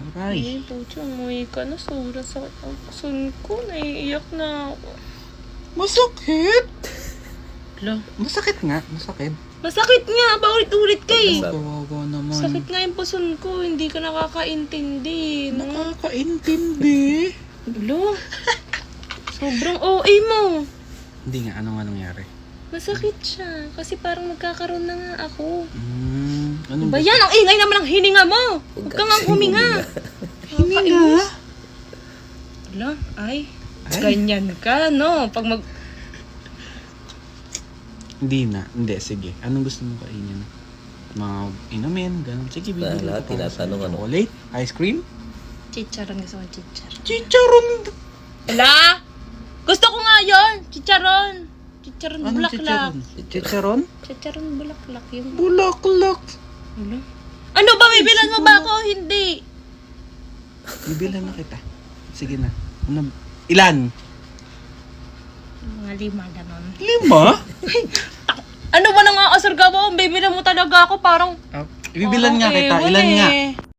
Aray. Pucha, umuwi ka na. Sobrang sakit ang puson ko. Naiiyak na ako. Masakit? Hala. Masakit nga. Masakit. Masakit nga. Paulit-ulit ka eh. Kawawa naman. Sakit nga yung puson ko. Hindi ka nakakaintindi. No? Nakakaintindi. Hala. Sobrang OA mo. Hindi nga. Ano nga nangyari? Masakit siya. Kasi parang magkakaroon na nga ako. Anong Ba yan? Ang ingay naman ng hininga mo. Huwag ka nga huminga. hininga? Hala, ay. Ay. Ganyan ka, no? Pag mag... Hindi na. Hindi. Sige. Anong gusto mong kainin? Mga inumin. Ganun. Sige, bibili ko Lahat para sa'yo. tinatanong ano. Chocolate? Ice cream? Chicharon, gusto ko chicharon. Chicharon! Hala! Gusto ko nga yun! Chicharon! Chicharon Anong bulaklak. chicharon? Chicharon? Chicharon bulaklak yung... Bulaklak. Hala? Ano ba? Bibilan mo ba ako? Hindi. Bibilan na kita. Sige na. Ano? Ilan? Mga 5 ganon. 5? Ano ba nang aasar ka mo? Bibilan mo talaga ako parang... Ibibilan nga Okay, kita. wala Ilan nga? eh.